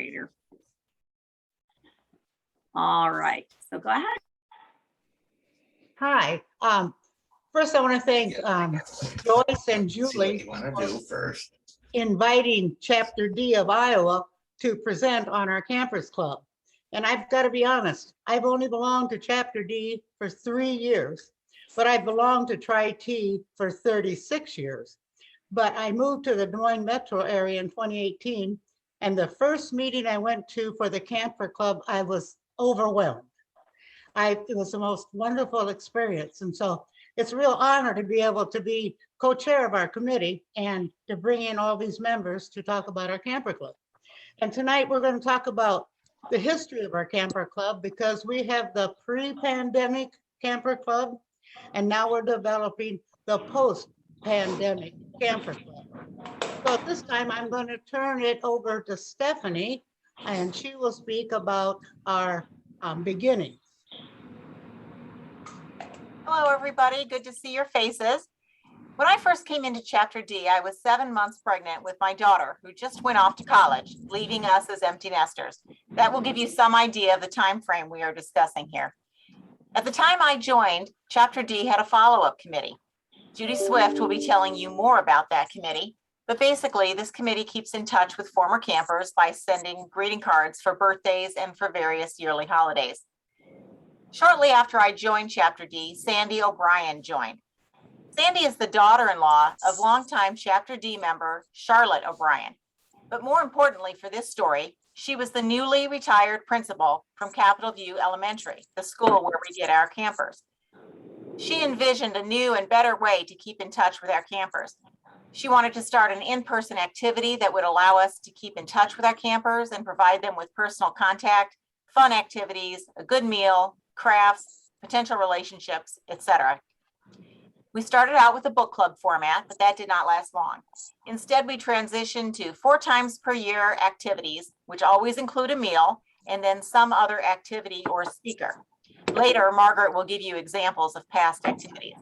moderator. All right, so go ahead. Hi. First, I want to thank Joyce and See what Julie you want to do first. inviting Chapter D of Iowa to present on our Campers Club. And I've got to be honest, I've only belonged to Chapter D for 3 years, but I belonged to Tri-T for 36 years. But I moved to the Des Moines metro area in 2018, and the first meeting I went to for the Camper Club, I was overwhelmed. It was the most wonderful experience. And so it's a real honor to be able to be co-chair of our committee and to bring in all these members to talk about our Camper Club. And tonight we're going to talk about the history of our Camper Club, because we have the pre-pandemic Camper Club, and now we're developing the post-pandemic Camper Club. So at this time, I'm going to turn it over to Stephanie, and she will speak about our beginnings. Hello, everybody. Good to see your faces. When I first came into Chapter D, I was 7 months pregnant with my daughter, who just went off to college, leaving us as empty nesters. That will give you some idea of the time frame we are discussing here. At the time I joined, Chapter D had a follow-up committee. Judy Swift will be telling you more about that committee, but basically this committee keeps in touch with former campers by sending greeting cards for birthdays and for various yearly holidays. Shortly after I joined Chapter D, Sandy O'Brien joined. Sandy is the daughter-in-law of longtime Chapter D member Charlotte O'Brien. But more importantly for this story, she was the newly retired principal from Capitol View Elementary, the school where we get our campers. She envisioned a new and better way to keep in touch with our campers. She wanted to start an in-person activity that would allow us to keep in touch with our campers and provide them with personal contact, fun activities, a good meal, crafts, potential relationships, etc. We started out with a book club format, but that did not last long. Instead, we transitioned to 4 times per year activities, which always include a meal and then some other activity or speaker. Later, Margaret will give you examples of past activities.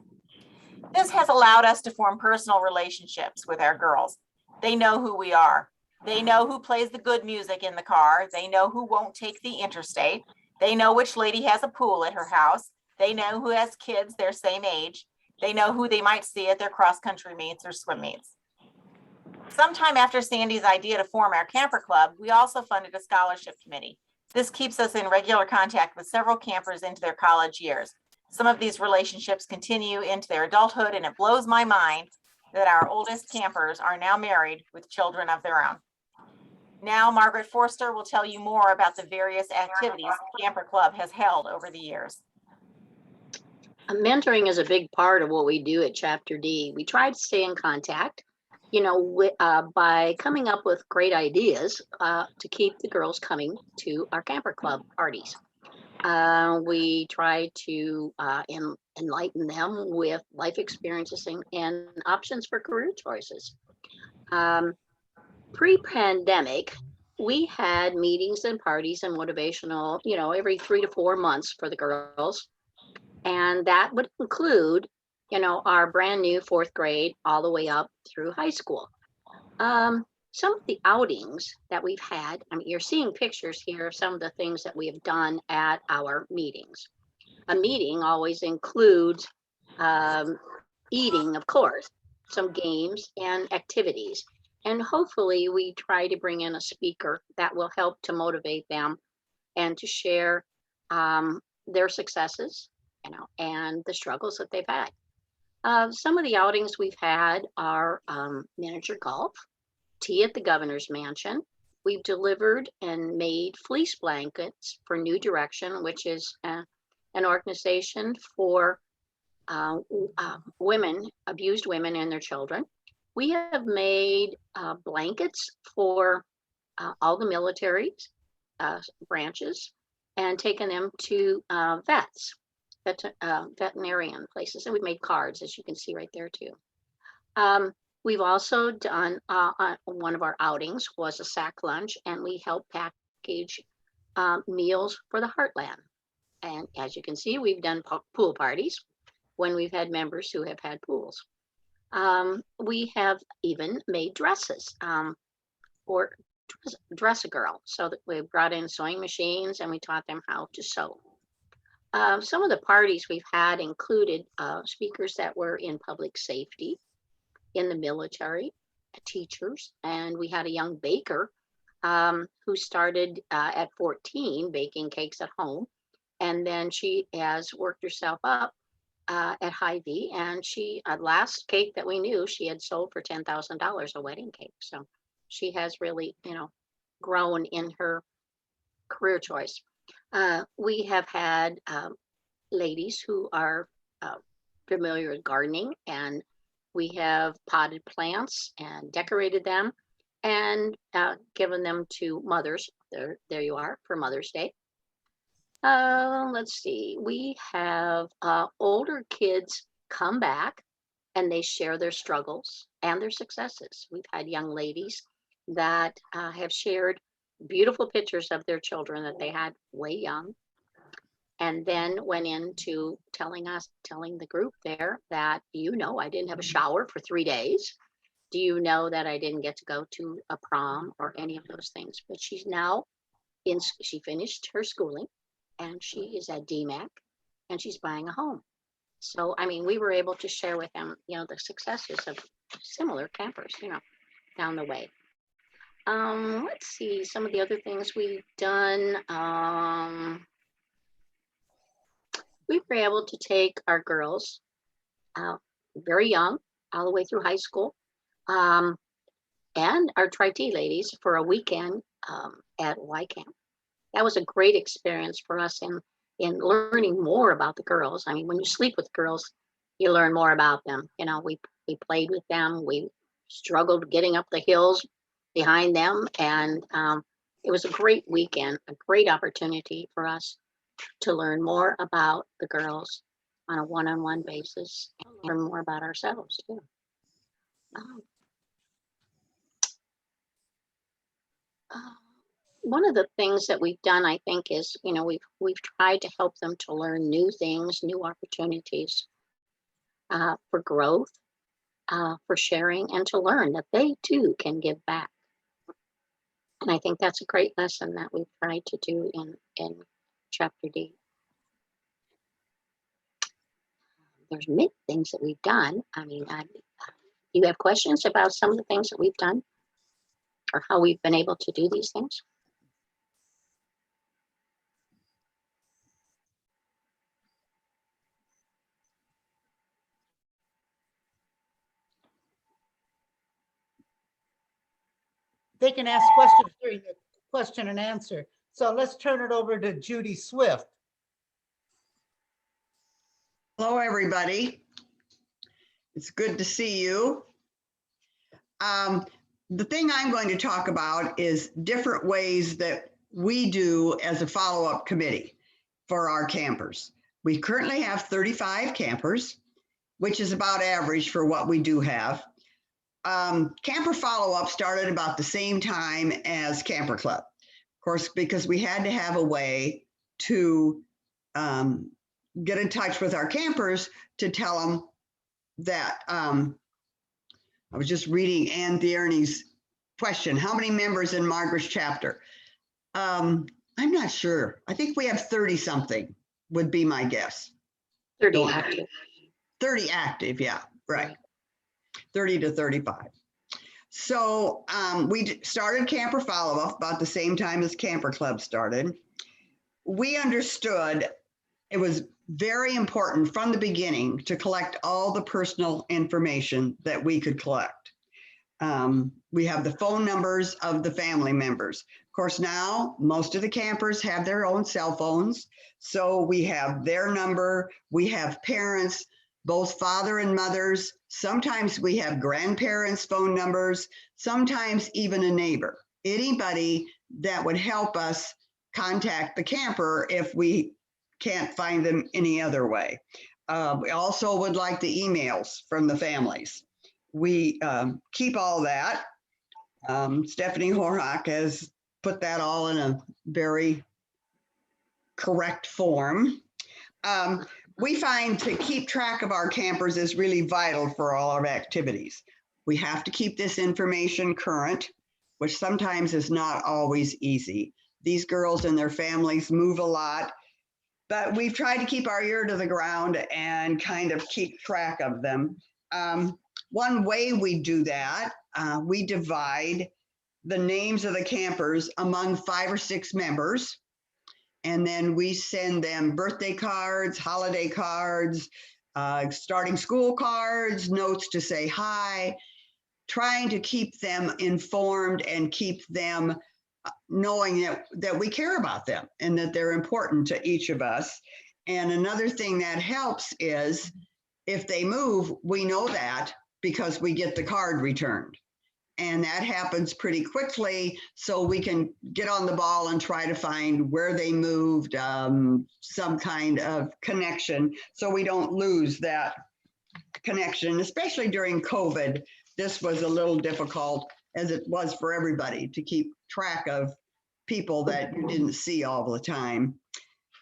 This has allowed us to form personal relationships with our girls. They know who we are. They know who plays the good music in the car. They know who won't take the interstate. They know which lady has a pool at her house. They know who has kids their same age. They know who they might see at their cross-country meets or swim meets. Sometime after Sandy's idea to form our Camper Club, we also funded a scholarship committee. This keeps us in regular contact with several campers into their college years. Some of these relationships continue into their adulthood, and it blows my mind that our oldest campers are now married with children of their own. Now, Margaret Forster will tell you more about the various activities the Camper Club has held over the years. Mentoring is a big part of what we do at Chapter D. We try to stay in contact, by coming up with great ideas to keep the girls coming to our Camper Club parties. We try to enlighten them with life experiences and options for career choices. Pre-pandemic, we had meetings and parties and motivational, every 3 to 4 months for the girls. And that would include, our brand new 4th grade all the way up through high school. Some of the outings that we've had, you're seeing pictures here of some of the things that we have done at our meetings. A meeting always includes eating, of course, some games and activities. And hopefully we try to bring in a speaker that will help to motivate them and to share their successes, and the struggles that they've had. Some of the outings we've had are miniature golf, tea at the governor's mansion. We've delivered and made fleece blankets for New Direction, which is an organization for abused women and their children. We have made blankets for all the military branches and taken them to veterinarian places, and we've made cards, as you can see right there too. We've also done one of our outings was a sack lunch, and we helped package meals for the Heartland. And as you can see, we've done pool parties when we've had members who have had pools. We have even made dresses for dress a girl. So that we brought in sewing machines and we taught them how to sew. Some of the parties we've had included speakers that were in public safety, in the military, teachers, and we had a young baker who started at 14 baking cakes at home. And then she has worked herself up at Hy-Vee, and she, last cake that we knew, she had sold for $10,000, a wedding cake. So she has really, grown in her career choice. We have had ladies who are familiar with gardening, and we have potted plants and decorated them and given them to mothers. There you are for Mother's Day. Let's see, we have older kids come back and they share their struggles and their successes. We've had young ladies that have shared beautiful pictures of their children that they had way young, and then went into telling the group there that, I didn't have a shower for 3 days. Do you know that I didn't get to go to a prom or any of those things? But she's now she finished her schooling, and she is at DMAC, and she's buying a home. So, we were able to share with them, the successes of similar campers, down the way. Let's see, some of the other things we've done. We were able to take our girls very young, all the way through high school, and our Tri-T ladies for a weekend at YCamp. That was a great experience for us in learning more about the girls. When you sleep with girls, you learn more about them. We played with them. We struggled getting up the hills behind them. And it was a great weekend, a great opportunity for us to learn more about the girls on a one-on-one basis, and learn more about ourselves too. One of the things that we've done, I think, is, we've tried to help them to learn new things, new opportunities for growth, for sharing, and to learn that they too can give back. And I think that's a great lesson that we've tried to do in Chapter D. There's many things that we've done. You have questions about some of the things that we've done or how we've been able to do these things? They can ask questions during the question and answer. So let's turn it over to Judy Swift. Hello, everybody. It's good to see you. The thing I'm going to talk about is different ways that we do as a follow-up committee for our campers. We currently have 35 campers, which is about average for what we do have. Camper follow-up started about the same time as Camper Club, of course, because we had to have a way to get in touch with our campers to tell them that I was just reading Ann Tierney's question. How many members in Margaret's chapter? I'm not sure. I think we have 30 something would be my guess. 30 active. 30 active, yeah, right. 30 to 35. So we started Camper Follow-Up about the same time as Camper Club started. We understood it was very important from the beginning to collect all the personal information that we could collect. We have the phone numbers of the family members. Of course, now most of the campers have their own cell phones. So we have their number. We have parents, both father and mothers. Sometimes we have grandparents' phone numbers, sometimes even a neighbor. Anybody that would help us contact the camper if we can't find them any other way. We also would like the emails from the families. We keep all that. Stephanie Horhock has put that all in a very correct form. We find to keep track of our campers is really vital for all our activities. We have to keep this information current. which sometimes is not always easy. These girls and their families move a lot, but we've tried to keep our ear to the ground and kind of keep track of them. One way we do that, we divide the names of the campers among 5 or 6 members. And then we send them birthday cards, holiday cards, starting school cards, notes to say hi, trying to keep them informed and keep them knowing that we care about them and that they're important to each of us. And another thing that helps is if they move, we know that because we get the card returned. And that happens pretty quickly, so we can get on the ball and try to find where they moved, some kind of connection, so we don't lose that connection, especially during COVID. This was a little difficult, as it was for everybody, to keep track of people that you didn't see all the time.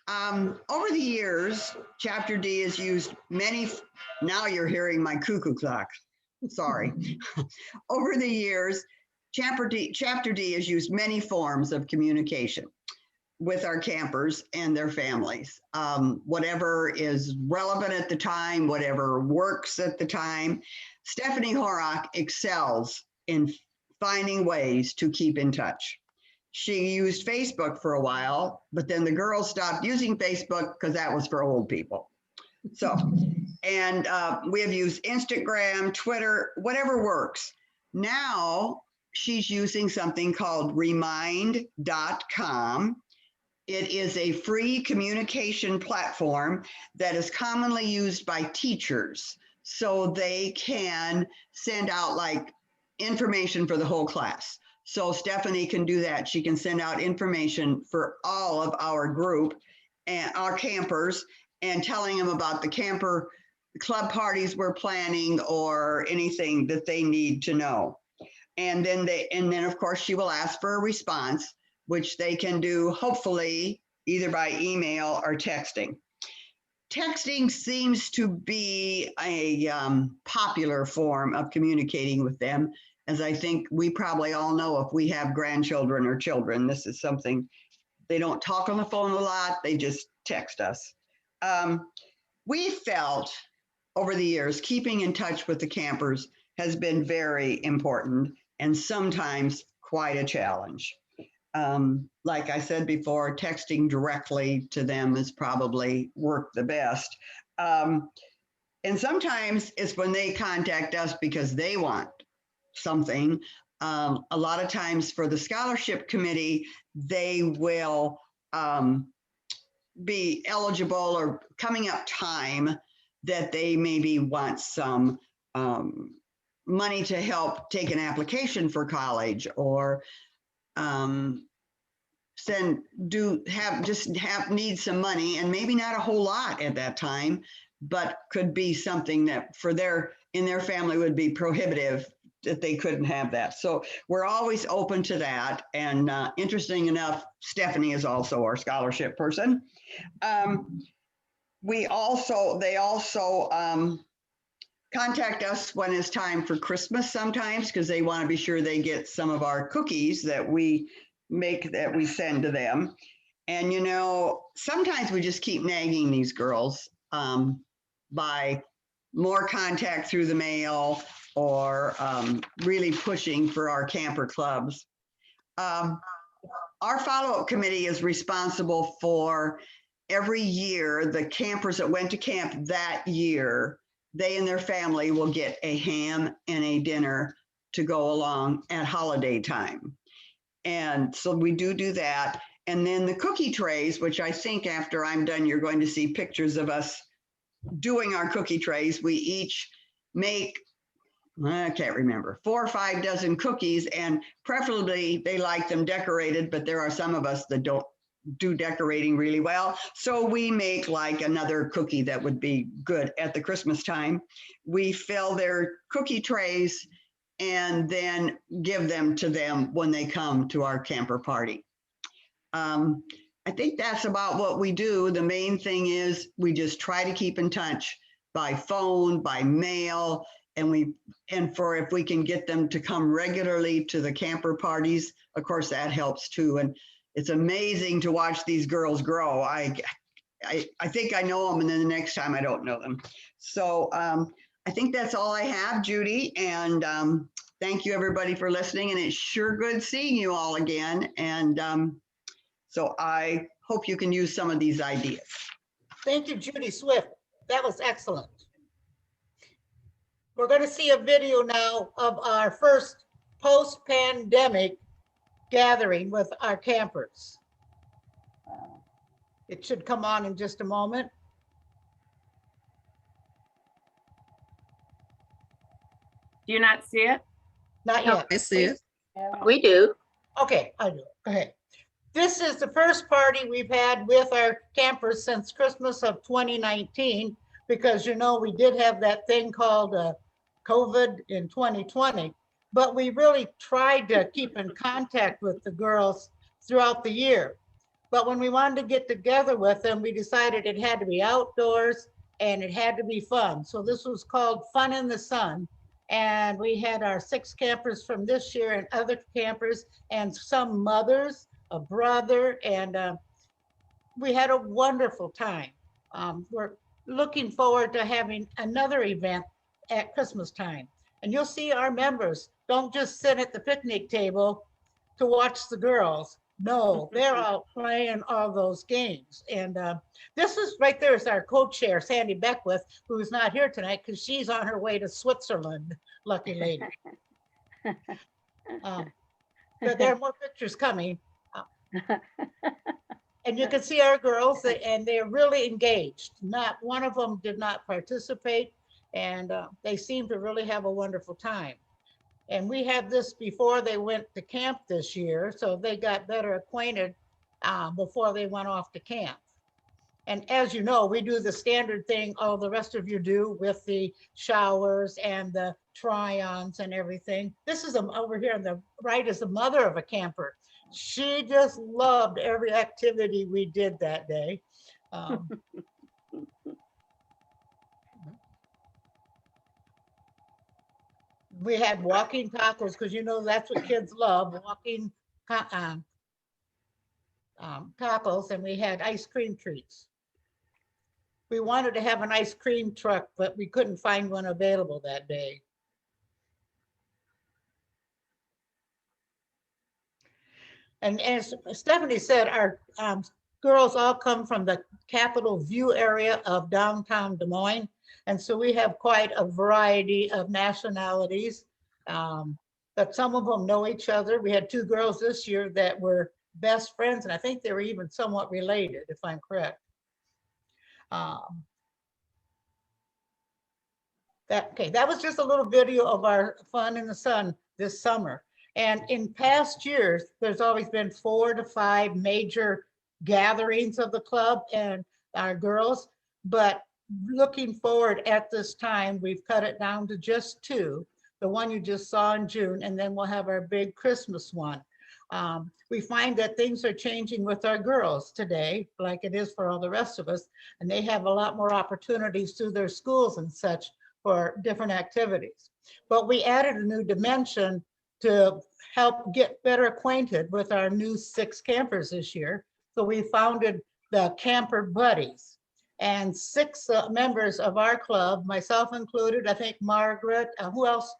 Over the years, Chapter D has used many, now you're hearing my cuckoo clock. Sorry. Over the years, Chapter D has used many forms of communication with our campers and their families. Whatever is relevant at the time, whatever works at the time. Stephanie Horak excels in finding ways to keep in touch. She used Facebook for a while, but then the girls stopped using Facebook because that was for old people. So, and we have used Instagram, Twitter, whatever works. Now she's using something called remind.com. It is a free communication platform that is commonly used by teachers, so they can send out like information for the whole class. So Stephanie can do that. She can send out information for all of our group and our campers, and telling them about the camper club parties we're planning or anything that they need to know. And then of course she will ask for a response, which they can do hopefully either by email or texting. Texting seems to be a popular form of communicating with them, as I think we probably all know if we have grandchildren or children. This is something, they don't talk on the phone a lot, they just text us. We felt over the years, keeping in touch with the campers has been very important and sometimes quite a challenge. Like I said before, texting directly to them has probably worked the best. And sometimes it's when they contact us because they want something. A lot of times for the scholarship committee, they will be eligible or coming up time that they maybe want some money to help take an application for college, or need some money, and maybe not a whole lot at that time, but could be something that in their family would be prohibitive that they couldn't have that. So we're always open to that. And interesting enough, Stephanie is also our scholarship person. They also contact us when it's time for Christmas sometimes, because they want to be sure they get some of our cookies that we make, that we send to them. And, sometimes we just keep nagging these girls by more contact through the mail, or really pushing for our camper clubs. Our follow-up committee is responsible for every year the campers that went to camp that year, they and their family will get a ham and a dinner to go along at holiday time. And so we do that. And then the cookie trays, which I think after I'm done, you're going to see pictures of us doing our cookie trays. We each make, I can't remember, 4 or 5 dozen cookies, and preferably they like them decorated, but there are some of us that don't do decorating really well. So we make like another cookie that would be good at the Christmas time. We fill their cookie trays and then give them to them when they come to our camper party. I think that's about what we do. The main thing is we just try to keep in touch by phone, by mail, and for if we can get them to come regularly to the camper parties, of course, that helps too. And it's amazing to watch these girls grow. I think I know them, and then the next time I don't know them. So I think that's all I have, Judy. And thank you everybody for listening. And it's sure good seeing you all again. And so I hope you can use some of these ideas. Thank you, Judy Swift. That was excellent. We're going to see a video now of our first post-pandemic gathering with our campers. It should come on in just a moment. Do you not see it? Not No, yet. I see it. We do. Okay, I do. Go ahead. This is the first party we've had with our campers since Christmas of 2019, because you know, we did have that thing called COVID in 2020, but we really tried to keep in contact with the girls throughout the year. But when we wanted to get together with them, we decided it had to be outdoors and it had to be fun. So this was called Fun in the Sun. And we had our 6 campers from this year and other campers and some mothers, a brother, and we had a wonderful time. We're looking forward to having another event at Christmas time. And you'll see our members don't just sit at the picnic table to watch the girls. No, they're out playing all those games. And this is right there is our co-chair, Sandy Beckwith, who's not here tonight because she's on her way to Switzerland, lucky lady. But there are more pictures coming. And you can see our girls, and they're really engaged. Not one of them did not participate, and they seem to really have a wonderful time. And we had this before they went to camp this year, so they got better acquainted before they went off to camp. And as you know, we do the standard thing all the rest of you do with the showers and the try-ons and everything. This is over here on the right is the mother of a camper. She just loved every activity we did that day. We had walking tacos because you know that's what kids love, walking tacos, and we had ice cream treats. We wanted to have an ice cream truck, but we couldn't find one available that day. And as Stephanie said, our girls all come from the Capitol View area of downtown Des Moines. And so we have quite a variety of nationalities, but some of them know each other. We had 2 girls this year that were best friends, and I think they were even somewhat related, if I'm correct. That was just a little video of our Fun in the Sun this summer. And in past years, there's always been 4 to 5 major gatherings of the club and our girls. But looking forward at this time, we've cut it down to just 2, the one you just saw in June, and then we'll have our big Christmas one. We find that things are changing with our girls today, like it is for all the rest of us, and they have a lot more opportunities through their schools and such for different activities. But we added a new dimension to help get better acquainted with our new 6 campers this year. So we founded the Camper Buddies, and 6 members of our club, myself included, I think Margaret, who else?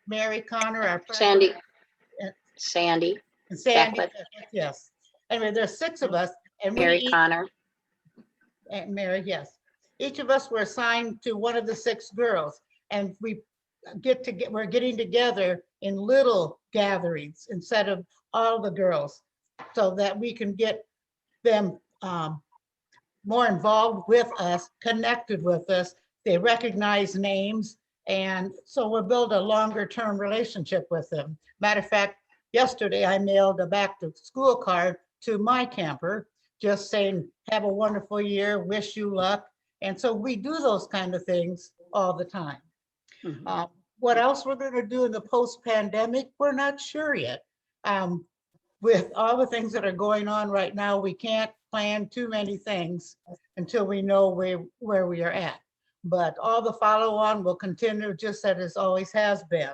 Mary Connor, our Sandy. president, Sandy, and Sandy, Beckwith. yes. Anyway, there's 6 of us, and we Mary each, Connor. and Mary, yes. Each of us were assigned to one of the 6 girls, and we're getting together in little gatherings instead of all the girls, so that we can get them more involved with us, connected with us. They recognize names, and so we'll build a longer term relationship with them. Matter of fact, yesterday I mailed a back to school card to my camper, just saying, have a wonderful year, wish you luck. And so we do those kind of things all the time. What else we're going to do in the post-pandemic, we're not sure yet. With all the things that are going on right now, we can't plan too many things until we know where we are at. but all the follow-on will continue just as it always has been.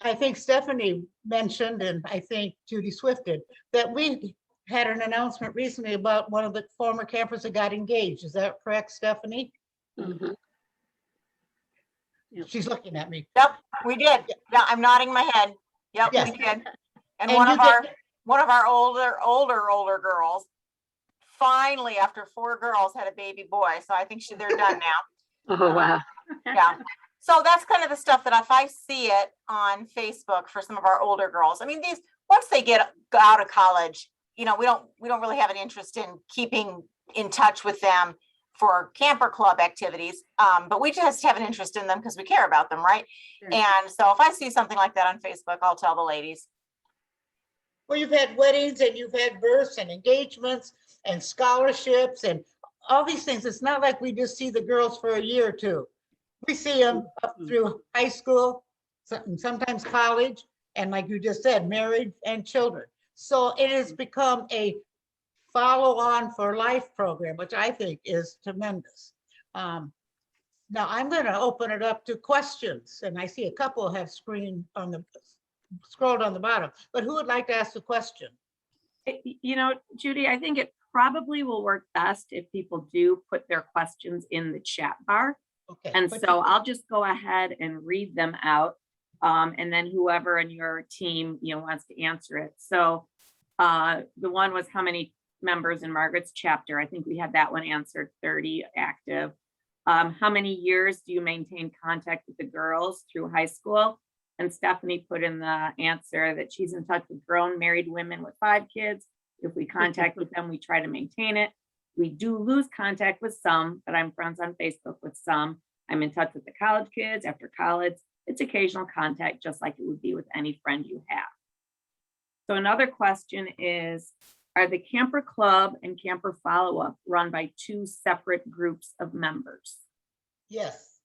I think Stephanie mentioned, and I think Judy Swift did, that we had an announcement recently about one of the former campers that got engaged. Is that correct, Stephanie? Mhm. Yep. She's looking at me. Yep, we did. Yeah, I'm nodding my head. Yep, Yes. we did. And And one you of our, get- one of our older girls, finally, after 4 girls, had a baby boy. So I think they're done now. Oh, wow. Yeah. So that's kind of the stuff that if I see it on Facebook for some of our older girls, I mean, these, once they get out of college, you know, we don't really have an interest in keeping in touch with them for camper club activities. But we just have an interest in them because we care about them, right? Sure. And so if I see something like that on Facebook, I'll tell the ladies. Well, you've had weddings and you've had births and engagements and scholarships and all these things. It's not like we just see the girls for a year or two. We see them up through high school, sometimes college, and like you just said, married and children. So it has become a follow-on for life program, which I think is tremendous. Now I'm going to open it up to questions, and I see a couple have scrolled on the bottom, but who would like to ask a question? You know, Judy, I think it probably will work best if people do put their questions in the chat bar. Okay. And but so I'll just go ahead and read them out. And then whoever in your team, you know, wants to answer it. So the one was how many members in Margaret's chapter? I think we had that one answered, 30 active. How many years do you maintain contact with the girls through high school? And Stephanie put in the answer that she's in touch with grown married women with 5 kids. If we contact with them, we try to maintain it. We do lose contact with some, but I'm friends on Facebook with some. I'm in touch with the college kids after college. It's occasional contact, just like it would be with any friend you have. So another question is, are the camper club and camper follow-up run by 2 separate groups of members? yes,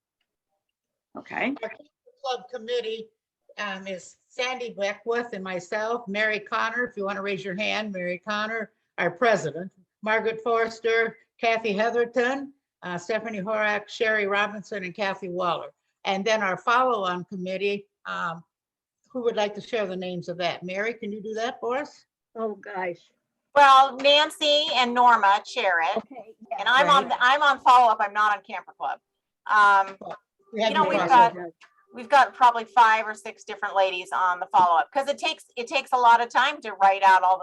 Okay, our club committee is Sandy Beckwith and myself, Mary Connor, if you want to raise your hand, Mary Connor, our president, Margaret Forrester, Kathy Heatherton, Stephanie Horak, Sherry Robinson, and Kathy Waller. And then our follow-on committee, who would like to share the names of that? Mary, can you do that for us? Oh, gosh. Well, Nancy and Norma chair it, Okay. Yeah. and I'm on follow-up. I'm not on camper club. We have You know, you we've crossed got- over. We've got probably 5 or 6 different ladies on the follow-up because it takes a lot of time to write out all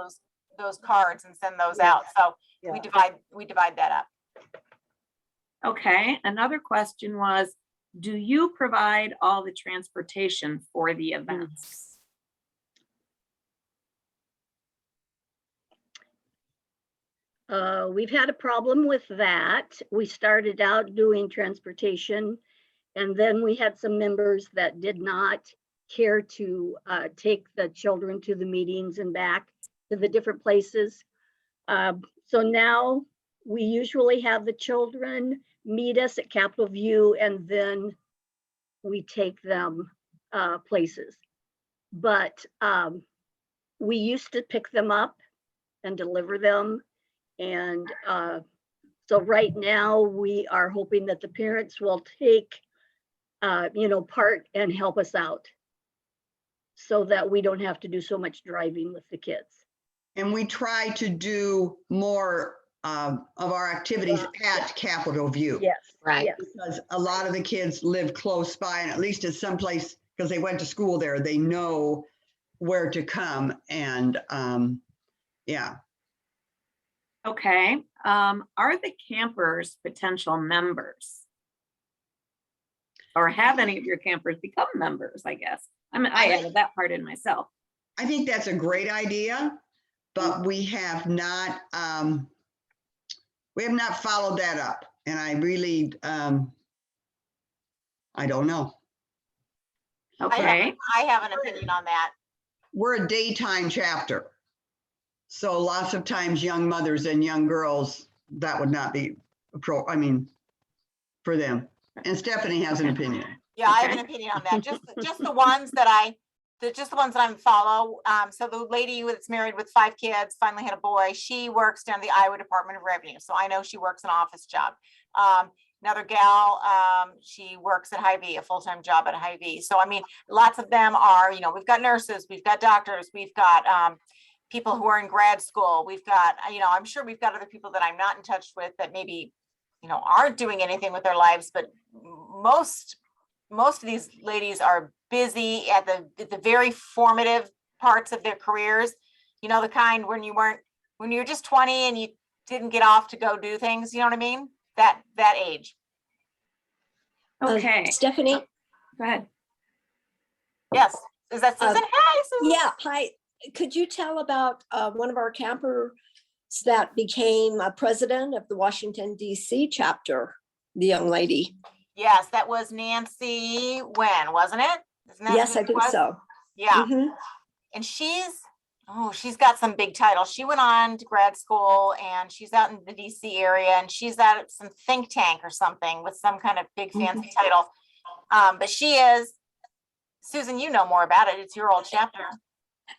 those cards and send those out. So we divide that up. okay. Another question was, do you provide all the transportation for the events? We've had a problem with that. We started out doing transportation, and then we had some members that did not care to take the children to the meetings and back to the different places. So now we usually have the children meet us at Capitol View, and then we take them places. But we used to pick them up and deliver them. And so right now we are hoping that the parents will take, part and help us out so that we don't have to do so much driving with the kids. And we try to do more of our activities at Capitol View. Yes. Right. Yes. Because a lot of the kids live close by, and at least at some place, because they went to school there, they know where to come. And yeah, Okay, are the campers potential members? Or have any of your campers become members, I guess? I added that part in myself. I think that's a great idea, but we have not followed that up. And I really, I don't know. Okay, I have an opinion on that. We're a daytime chapter. So lots of times young mothers and young girls, that would not be for them. And Stephanie has an opinion. Yeah, I have Okay. an opinion on that. Just the ones that I follow. So the lady that's married with 5 kids, finally had a boy, she works down the Iowa Department of Revenue. So I know she works an office job. another gal, she works at Hy-Vee, a full-time job at Hy-Vee. So I mean, lots of them are, we've got nurses, we've got doctors, we've got people who are in grad school. We've got, I'm sure we've got other people that I'm not in touch with that maybe, aren't doing anything with their lives, but most of these ladies are busy at the very formative parts of their careers. The kind when you're just 20 and you didn't get off to go do things, you know what I mean? That age. Okay, Stephanie? go ahead. Yes. Is that Susan? Hi, Susan. Yeah, hi. Could you tell about one of our campers that became a president of the Washington DC chapter, the young lady? Yes, that was Nancy Wen, wasn't it? Isn't that Yes, who I it think was? so. Yeah. Mhm. And she's got some big titles. She went on to grad school and she's out in the DC area and she's at some think tank or something with some kind of big fancy title. But she is, Susan, you know more about it. It's your old chapter.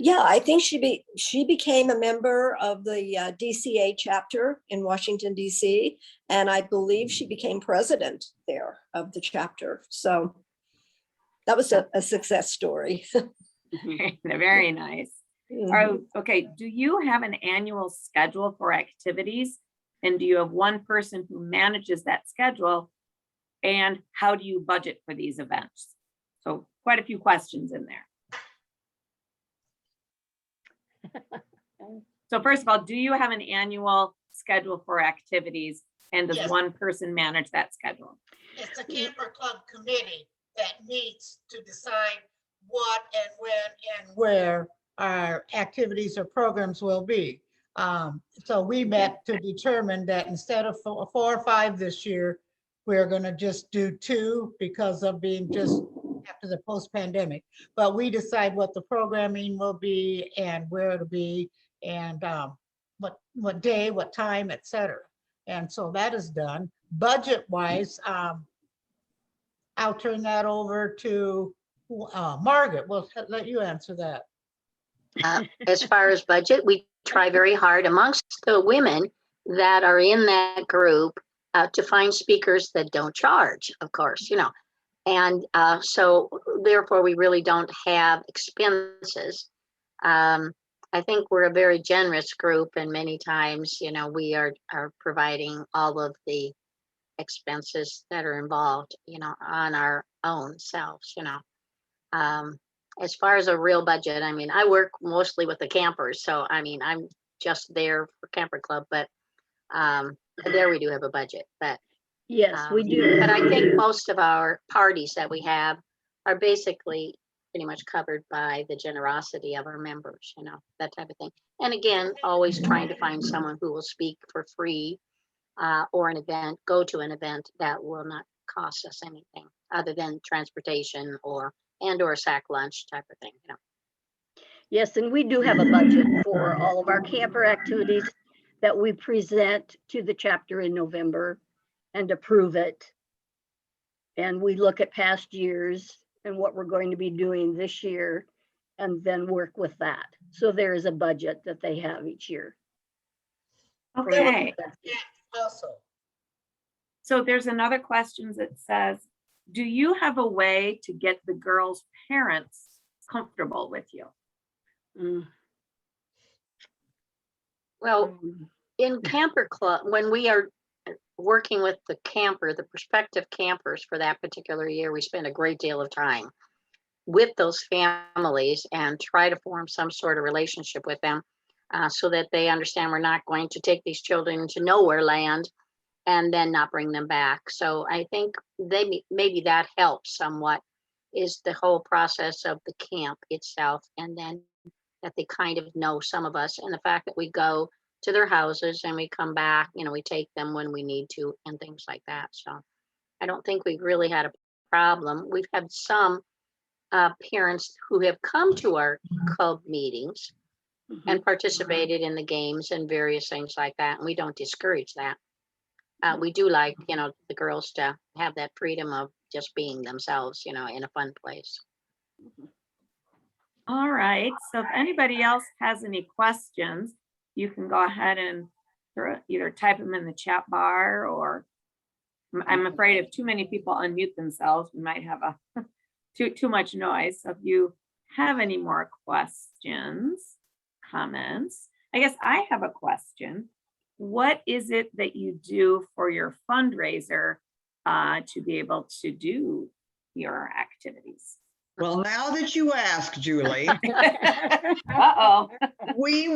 Yeah, I think she became a member of the DCA chapter in Washington, DC, and I believe she became president there of the chapter. So that was a success story. Very nice. Okay, do you have an annual schedule for activities? And do you have one person who manages that schedule? And how do you budget for these events? So quite a few questions in there. So first of all, do you have an annual schedule for activities? And does Yes. one person manage that schedule? It's a camper club committee that meets to decide what and when and where our activities or programs will be. So we met to determine that instead of 4 or 5 this year, we're gonna just do 2 because of being just after the post-pandemic. But we decide what the programming will be and where it'll be and what day, what time, et cetera. And so that is done. Budget-wise, I'll turn that over to Margaret. We'll let you answer that. As far as budget, we try very hard amongst the women that are in that group to find speakers that don't charge, of course, And so therefore, we really don't have expenses. I think we're a very generous group and many times, we are providing all of the expenses that are involved, on our own selves, As far as a real budget, I work mostly with the campers, so I'm just there for Camper Club, but there we do have a budget, but Yes, we do. but I think most of our parties that we have are basically pretty much covered by the generosity of our members, that type of thing. And again, always trying to find someone who will speak for free or go to an event that will not cost us anything other than transportation or sack lunch type of thing, Yes, and we do have a budget for all of our camper activities that we present to the chapter in November and approve it. And we look at past years and what we're going to be doing this year and then work with that. So there is a budget that they have each year. Okay, Also, so there's another question that says, do you have a way to get the girls' parents comfortable with you? Well, in Camper Club, when we are working with the prospective campers for that particular year, we spend a great deal of time with those families and try to form some sort of relationship with them so that they understand we're not going to take these children into nowhere land and then not bring them back. So I think maybe that helps somewhat, is the whole process of the camp itself, and then that they kind of know some of us, and the fact that we go to their houses and we come back, we take them when we need to and things like that. So I don't think we've really had a problem. We've had some parents who have come to our club meetings and participated in the games and various things like that, and we don't discourage that. We do like, the girls to have that freedom of just being themselves, in a fun place. All right, so if anybody else has any questions, you can go ahead and either type them in the chat bar or I'm afraid if too many people unmute themselves, we might have a too much noise. So if you have any more questions, comments, I guess I have a question. What is it that you do for your fundraiser to be able to do your activities? Well, now that you ask, Julie, Uh-oh. we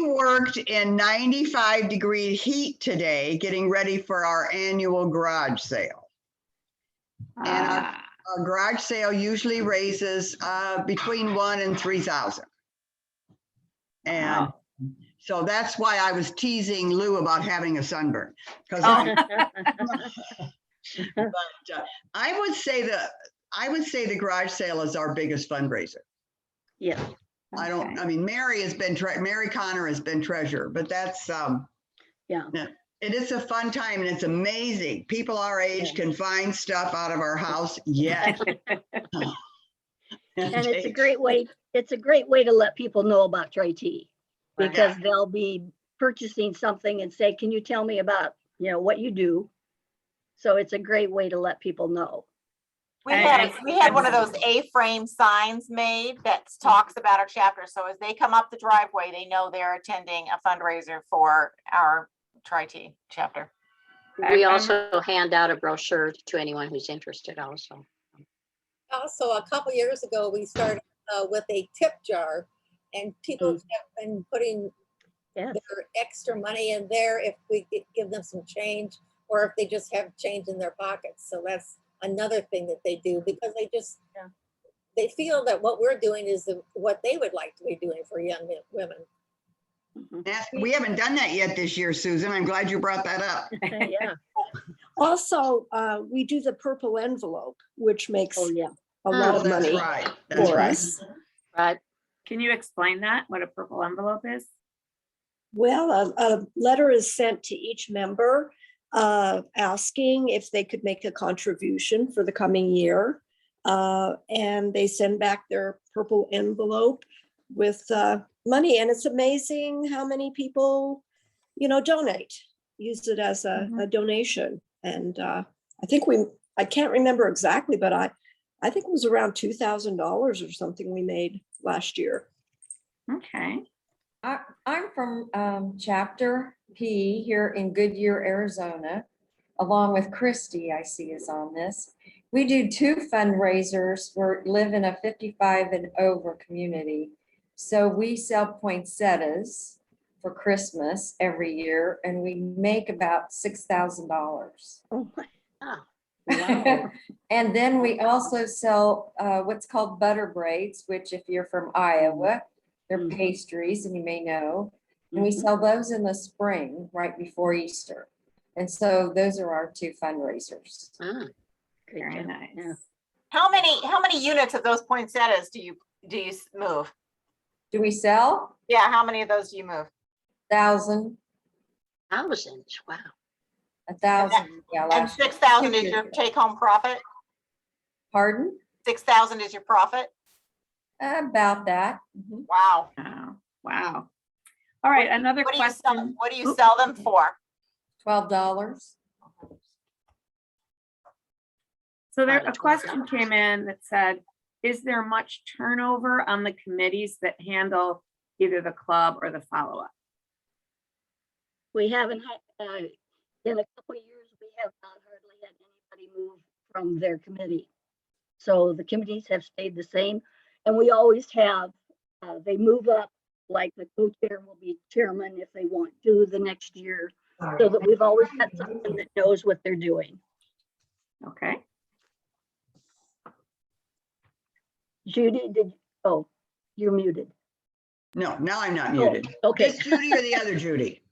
worked in 95-degree heat today, getting ready for our annual garage sale. And our garage sale usually raises between 1,000 and 3,000. And Wow. so that's why I was teasing Lou about having a sunburn. Because I would say the garage sale is our biggest fundraiser. Yeah. Okay. I mean, Mary Connor has been treasurer, but that's, Yeah. it is a fun time and it's amazing. People our age can find stuff out of our house yet. And it's a great way to let people know about Tri-T, because they'll be purchasing something and say, can you tell me about, what you do? So it's a great way to let people know. We had one of those A-frame signs made that talks about our chapter. So as they come up the driveway, they know they're attending a fundraiser for our Tri-T chapter. We also hand out a brochure to anyone who's interested also. Also, a couple years ago, we started with a tip jar, and people have been putting Yes. their extra money in there if we give them some change, or if they just have change in their pockets. So that's another thing that they do, because they feel that what we're doing is what they would like to be doing for young women. We haven't done that yet this year, Susan. I'm glad you brought that up. Yeah. Also, we do the purple envelope, which makes Oh, yeah. a lot of That's money right. That's for right. us. Right. Can you explain that, what a purple envelope is? Well, a letter is sent to each member asking if they could make a contribution for the coming year. And they send back their purple envelope with money. And it's amazing how many people, donate, use it as a donation. And I think I can't remember exactly, but I think it was around $2,000 or something we made last year. Okay. I'm from Chapter P here in Goodyear, Arizona, along with Christy, I see is on this. We do 2 fundraisers. We live in a 55 and over community. So we sell poinsettias for Christmas every year, and we make about $6,000. Oh, my. Wow. And then we also sell what's called butter braids, which if you're from Iowa, they're pastries, and you may know. And we sell those in the spring, right before Easter. And so those are our 2 fundraisers. Ah, Very job. nice. Yeah. How many units of those poinsettias do you move? Do we sell? Yeah, how many of those do you move? 1,000, thousands. Wow. 1,000. Yeah. And last year. 6,000 is your take-home profit? Pardon? 6,000 is your profit? About that. Mhm. Wow. Oh, wow. All right, another What do you sell, question. what do you sell them for? $12. So there, About a question came in that said, is there much turnover on the committees that handle either the club or the follow-up? We haven't had, in a couple of years, we have not hardly had anybody move from their committee. So the committees have stayed the same, and we always have, they move up, like the co-chair will be chairman if they want to the next year, so that we've always had someone that knows what they're doing. Okay. Judy, you're muted. No, now I'm not Oh, muted. okay, This Judy or the other Judy?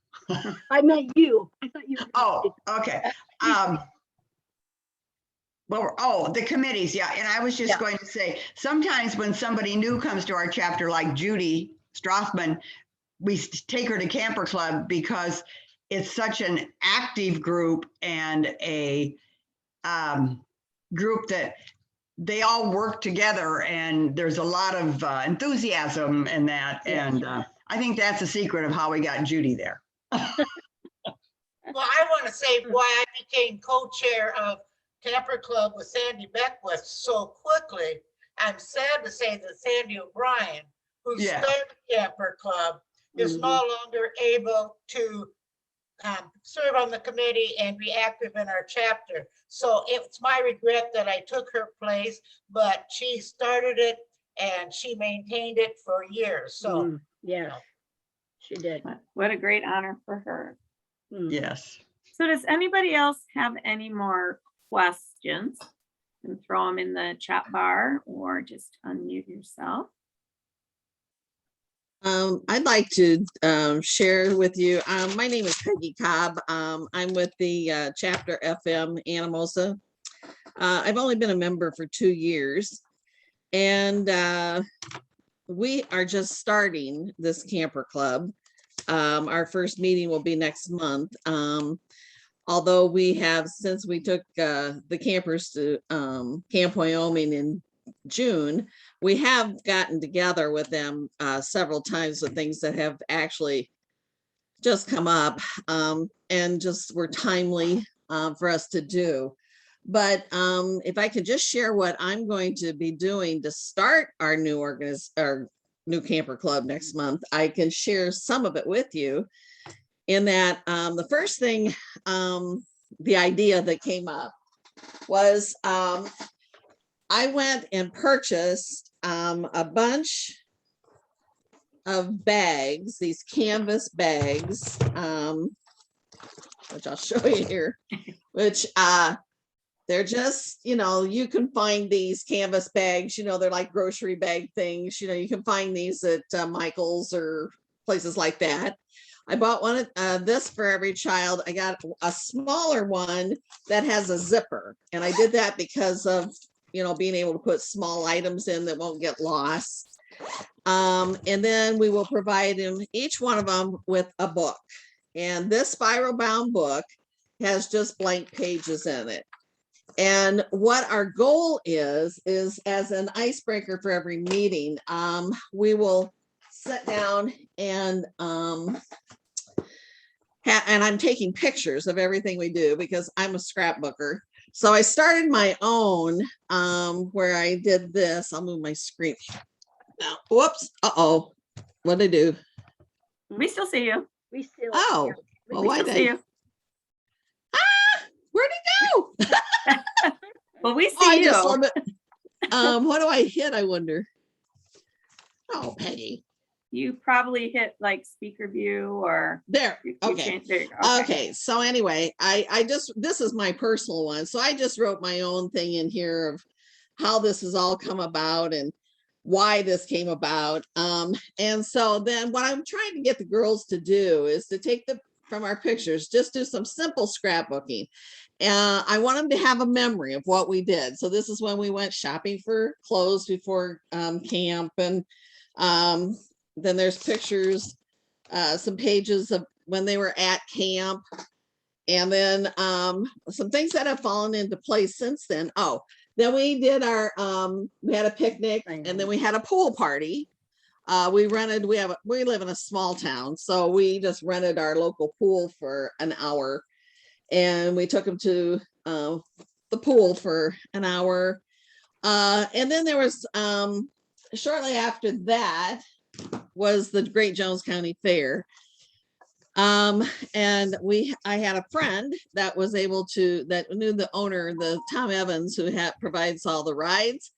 I meant you. I thought you. were Oh, muted. okay. The committees, yeah. And I was just Yeah. going to say, sometimes when somebody new comes to our chapter, like Judy Strothman, we take her to Camper Club because it's such an active group and a group that they all work together, and there's a lot of enthusiasm in that. Yes. And I think that's the secret of how we got Judy there. Well, I want to say why I became co-chair of Camper Club with Sandy Beckwith so quickly. I'm sad to say that Sandy O'Brien, who Yeah. started Camper Club, is no longer able to serve on the committee and be active in our chapter. So it's my regret that I took her place, but she started it and she maintained it for years. So Yes, she did. What a great honor for her. Yes. So does anybody else have any more questions? And throw them in the chat bar or just unmute yourself. I'd like to share with you. My name is Peggy Cobb. I'm with the chapter FM Anamosa. I've only been a member for 2 years, and we are just starting this camper club. Our first meeting will be next month. Although we have, since we took the campers to Camp Wyoming in June, we have gotten together with them several times with things that have actually just come up and just were timely for us to do. But if I could just share what I'm going to be doing to start our new camper club next month, I can share some of it with you. In that the first thing, the idea that came up was I went and purchased a bunch of bags, these canvas bags, which I'll show you here, which they're just, you can find these canvas bags, they're like grocery bag things, you can find these at Michael's or places like that. I bought one of this for every child. I got a smaller one that has a zipper. And I did that because of, being able to put small items in that won't get lost. And then we will provide them, each one of them, with a book. And this spiral bound book has just blank pages in it. And what our goal is as an icebreaker for every meeting, we will sit down and I'm taking pictures of everything we do because I'm a scrapbooker. So I started my own where I did this. I'll move my screen. Now, whoops. Uh-oh. What did I do? We still see you. We still. Oh, yeah, well, We why still did see you. where'd it go? Well, we Oh, I see just you. love it. What do I hit? I wonder. Oh, Peggy. You probably hit like speaker view or. There. you Okay. changed- there you go. Okay. So anyway, this is my personal one. So I just wrote my own thing in here of how this has all come about and why this came about. And so then what I'm trying to get the girls to do is to take from our pictures, just do some simple scrapbooking. I want them to have a memory of what we did. So this is when we went shopping for clothes before camp. And then there's pictures, some pages of when they were at camp. And then some things that have fallen into place since then. Oh, then we did we had a picnic and then we had a pool party. We live in a small town, so we just rented our local pool for an hour and we took them to the pool for an hour. And then there was, shortly after that was the Great Jones County Fair. And I had a friend that was that knew the owner, the Tom Evans, who provides all the rides.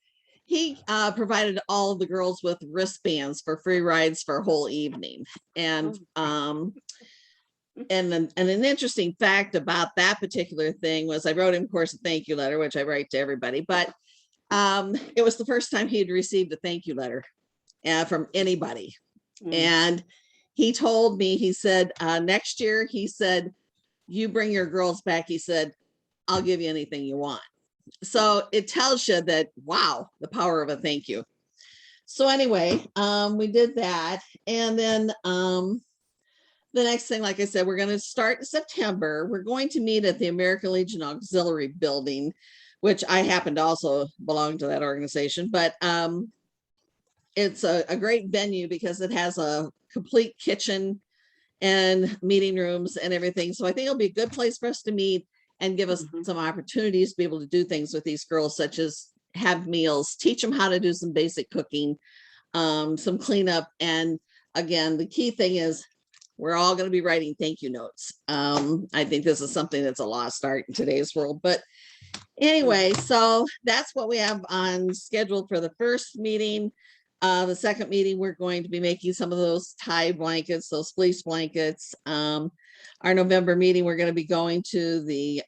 He provided all of the girls with wristbands for free rides for a whole evening. And an interesting fact about that particular thing was I wrote him, of course, a thank you letter, which I write to everybody, but it was the first time he had received a thank you letter from anybody. And he told me, he said, next year, he said, you bring your girls back. He said, I'll give you anything you want. So it tells you that, wow, the power of a thank you. So anyway, we did that. And then the next thing, like I said, we're going to start in September. We're going to meet at the American Legion Auxiliary Building, which I happen to also belong to that organization. But it's a great venue because it has a complete kitchen and meeting rooms and everything. So I think it'll be a good place for us to meet and give us Mhm. some opportunities to be able to do things with these girls, such as have meals, teach them how to do some basic cooking, some cleanup. And again, the key thing is we're all going to be writing thank you notes. I think this is something that's a lost art in today's world, but anyway, so that's what we have on scheduled for the first meeting. The second meeting, we're going to be making some of those tie blankets, those fleece blankets. Our November meeting, we're going to be going to the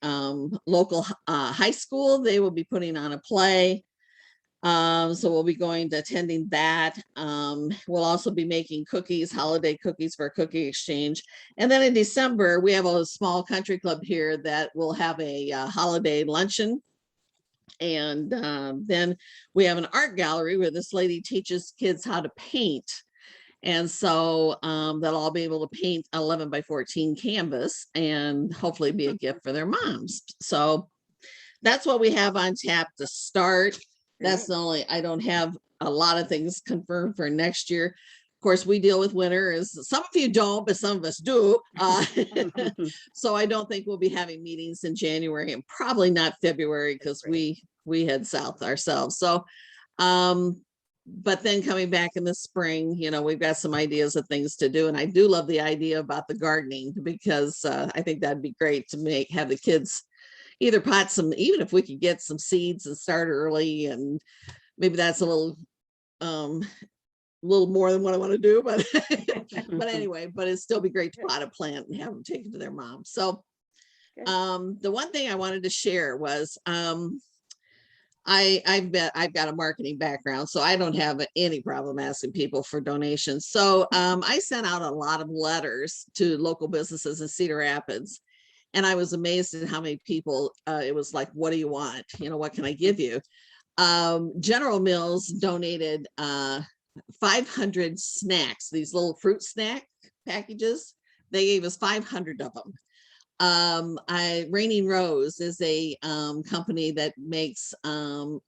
local high school. They will be putting on a play. So we'll be going to attending that. We'll also be making cookies, holiday cookies for a cookie exchange. And then in December, we have a small country club here that will have a holiday luncheon. And then we have an art gallery where this lady teaches kids how to paint. And so they'll all be able to paint 11 by 14 canvas and hopefully be a gift for their moms. So that's what we have on tap to start. That's the only, I don't have a lot of things confirmed for next year. Of course, we deal with winter, as some of you don't, but some of us do. So I don't think we'll be having meetings in January and probably not February because we head south ourselves. So, but then coming back in the spring, you know, we've got some ideas of things to do. And I do love the idea about the gardening because I think that'd be great to have the kids either pot some, even if we could get some seeds and start early, and maybe that's a little more than what I want to do, but but anyway, but it'd still be great to pot a plant and have them taken to their mom. So the one thing I wanted to share was I've got a marketing background, so I don't have any problem asking people for donations. So I sent out a lot of letters to local businesses in Cedar Rapids. And I was amazed at how many people, it was like, what do you want? You know, what can I give you? General Mills donated 500 snacks, these little fruit snack packages. They gave us 500 of them. Raining Rose is a company that makes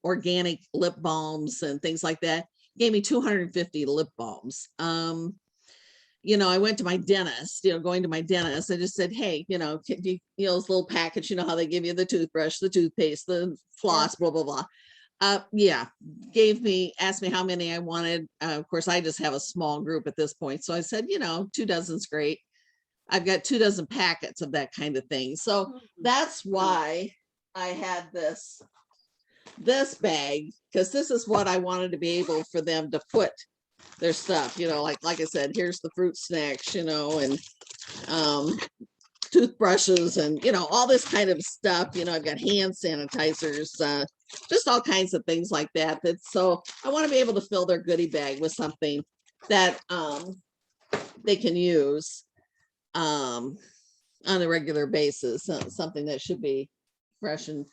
organic lip balms and things like that. Gave me 250 lip balms. You know, I went to my dentist, going to my dentist, I just said, hey, this little package, how they give you the toothbrush, the toothpaste, the floss, blah, blah, blah. Asked me how many I wanted. Of course, I just have a small group at this point. So I said, 2 dozen's great. I've got 2 dozen packets of that kind of thing. So that's why I had this bag, because this is what I wanted to be able for them to put their stuff, like I said, here's the fruit snacks, and toothbrushes and, all this kind of stuff. I've got hand sanitizers, just all kinds of things like that. So I want to be able to fill their goodie bag with something that they can use on a regular basis, something that should be fresh. And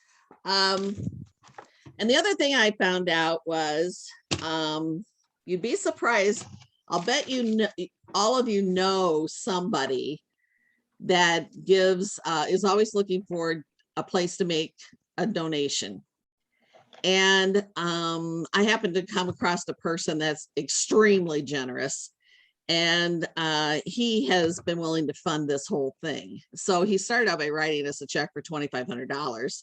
the other thing I found out was, you'd be surprised. I'll bet all of you know somebody that is always looking for a place to make a donation. And I happened to come across a person that's extremely generous, and he has been willing to fund this whole thing. So he started out by writing us a check for $2,500,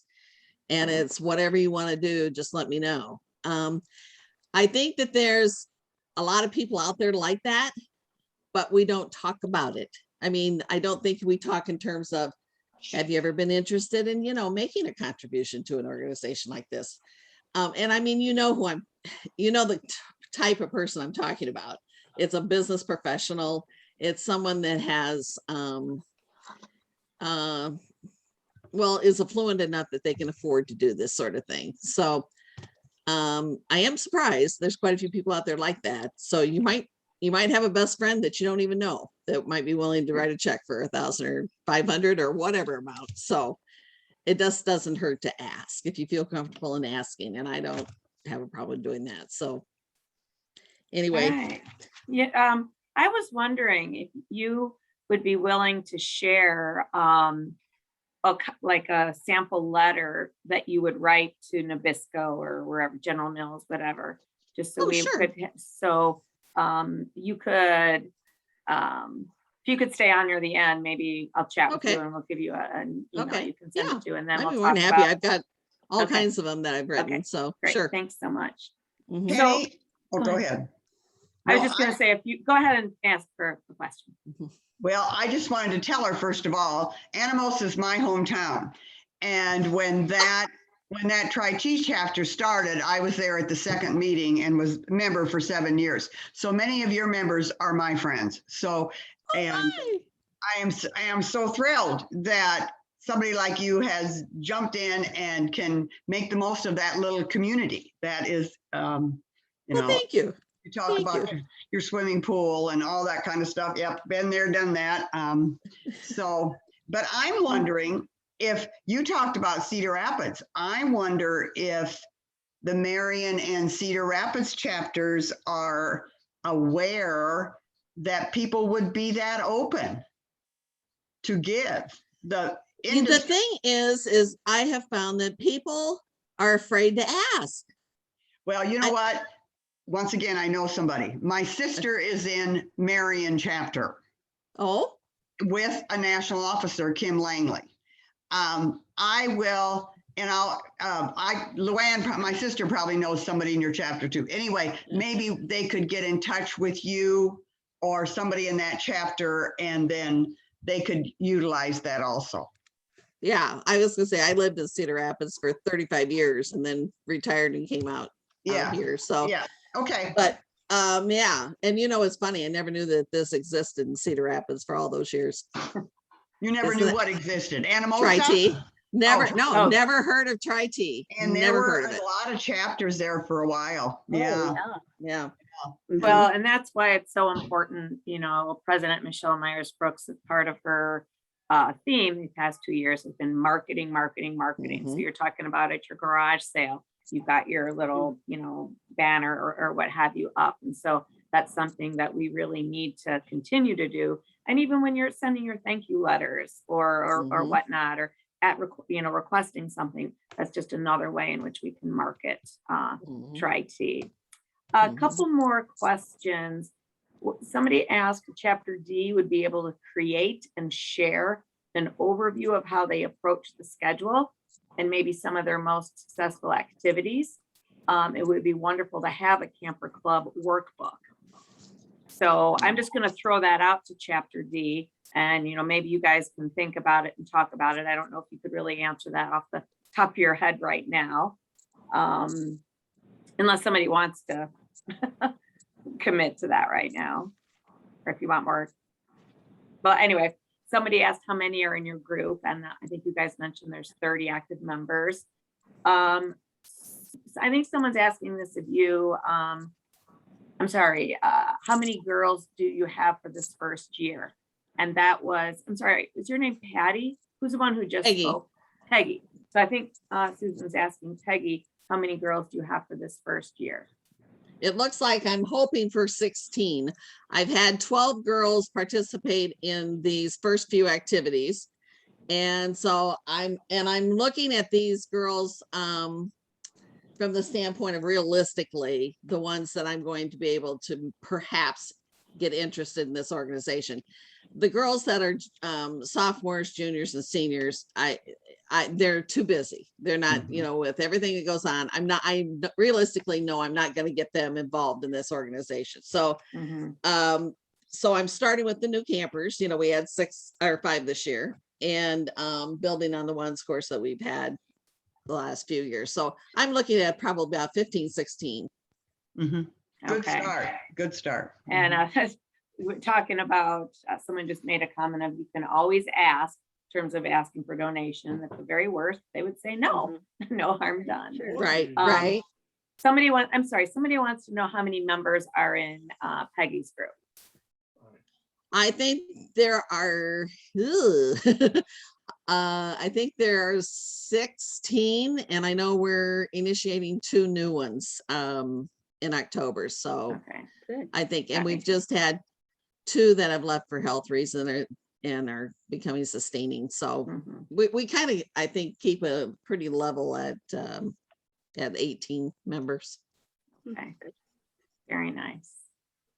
and it's whatever you want to do, just let me know. I think that there's a lot of people out there like that, but we don't talk about it. I mean, I don't think we talk in terms of, have you ever been interested in, making a contribution to an organization like this? And I mean, who the type of person I'm talking about. It's a business professional. It's someone that has, is affluent enough that they can afford to do this sort of thing. So I am surprised. There's quite a few people out there like that. So you might have a best friend that you don't even know that might be willing to write a check for 1,000 or 500 or whatever amount. So it just doesn't hurt to ask if you feel comfortable in asking, and I don't have a problem doing that. So anyway. Right. Yeah. I was wondering if you would be willing to share like a sample letter that you would write to Nabisco or wherever, General Mills, whatever, just so Oh, sure. could, so you could if you could stay on near the end, maybe I'll chat with Okay. you and we'll give you an email Okay. you can send Yeah. it to, and then I'd we'll be more talk than happy. about. I've got all Okay. kinds of them that I've written, Okay, so Great, sure. thanks so much. Mhm. So- Penny, oh, go go ahead. ahead. I was No, just gonna say, if you, go ahead and ask for a question. Well, I just wanted to tell her, first of all, Animos is my hometown. And when that Tri-Chi chapter started, I was there at the second meeting and was a member for 7 years. So many of your members are my friends. So, and Hi. I am so thrilled that somebody like you has jumped in and can make the most of that little community. That is, Well, know, thank you. you talk Thank about your swimming pool and all that kind of stuff. Yep, been there, done that. So, but I'm wondering if you talked about Cedar Rapids, I wonder if the Marion and Cedar Rapids chapters are aware that people would be that open to give. The thing is I have found that people are afraid to ask. Well, you know what? Once again, I know somebody. My sister is in Marion chapter Oh, with a national officer, Kim Langley. I will, and Luann, my sister probably knows somebody in your chapter too. Anyway, maybe they could get in touch with you or somebody in that chapter, and then they could utilize that also. yeah. I was gonna say I lived in Cedar Rapids for 35 years and then retired and came out Yeah. here. So, Yeah. Okay. but yeah. And you know, it's funny. I never knew that this existed in Cedar Rapids for all those years. You never Isn't knew it- what existed. Animosa? Tri-T. Never, Oh. no, Oh. never heard of Tri-T. And there Never were heard of a it. lot of chapters there for a while. Oh, Yeah. Yeah. Well, and that's why it's so important, President Michelle Myers Brooks, as part of her theme the past 2 years has been marketing. So Mhm. you're talking about at your garage sale, you've got your little, banner or what have you up. And so that's something that we really need to continue to do. And even when you're sending your thank you letters or Mhm. whatnot, or requesting something, that's just another way in which we can market Mhm. Tri-T. A Mhm. couple more questions. Somebody asked if Chapter D would be able to create and share an overview of how they approach the schedule and maybe some of their most successful activities. It would be wonderful to have a Camper Club workbook. So I'm just going to throw that out to Chapter D, and maybe you guys can think about it and talk about it. I don't know if you could really answer that off the top of your head right now, unless somebody wants to commit to that right now, or if you want more. But anyway, somebody asked how many are in your group, and I think you guys mentioned there's 30 active members. I think someone's asking this of you. I'm sorry, how many girls do you have for this first year? And that was, I'm sorry, is your name Patty? Who's the one who just Peggy. spoke? Peggy. So I think Susan's asking Peggy, how many girls do you have for this first year? It looks like I'm hoping for 16. I've had 12 girls participate in these first few activities. And so I'm looking at these girls from the standpoint of realistically, the ones that I'm going to be able to perhaps get interested in this organization. The girls that are sophomores, juniors, and seniors, they're too busy. They're not, with everything that goes on. I realistically know I'm not going to get them involved in this organization. So, so I'm starting with the new campers. We had 6 or 5 this year, and building on the ones, of course, that we've had the last few years. So I'm looking at probably about 15, 16. Mm-hmm. Good Okay. start. Good start. And we're talking about, someone just made a comment of, you can always ask, in terms of asking for donation. At the very worst, they would say no, no harm done. Right, Um, right. Somebody wants to know how many members are in Peggy's group. I think there are, I think there are 16, and I know we're initiating 2 new ones in October. So Okay. good. I think, and That we've makes just had 2 that have left for health reasons and are becoming sustaining. So Mhm. we kind of, I think, keep a pretty level at 18 members. Okay. Very nice.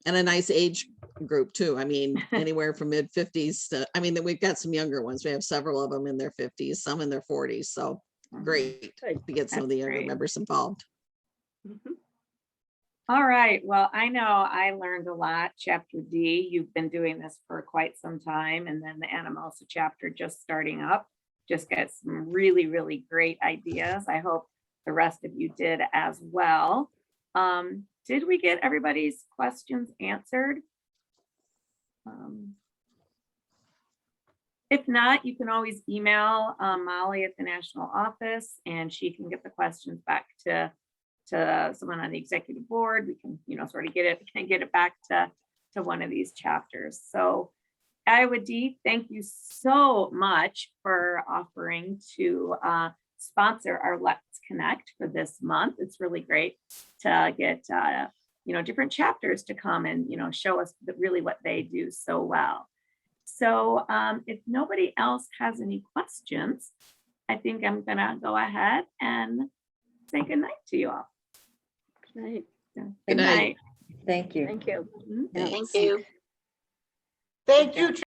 and a nice age group too. I mean, anywhere from mid-50s to, I mean, we've got some younger ones. We have several of them in their 50s, some in their 40s. So great Good. to get some of the That's younger great. members involved. All right, well, I know I learned a lot. Chapter D, you've been doing this for quite some time, and then the Anamosa chapter just starting up. Just got some really, really great ideas. I hope the rest of you did as well. Did we get everybody's questions answered? If not, you can always email Molly at the national office, and she can get the questions back to someone on the executive board. We can, sort of get it back to one of these chapters. So Iowa D, thank you so much for offering to sponsor our Let's Connect for this month. It's really great to get different chapters to come and show us really what they do so well. So if nobody else has any questions, I think I'm gonna go ahead and say goodnight to you all. Right. Good night. Thank you. Thank you. Mhm. Thank you. Thank you,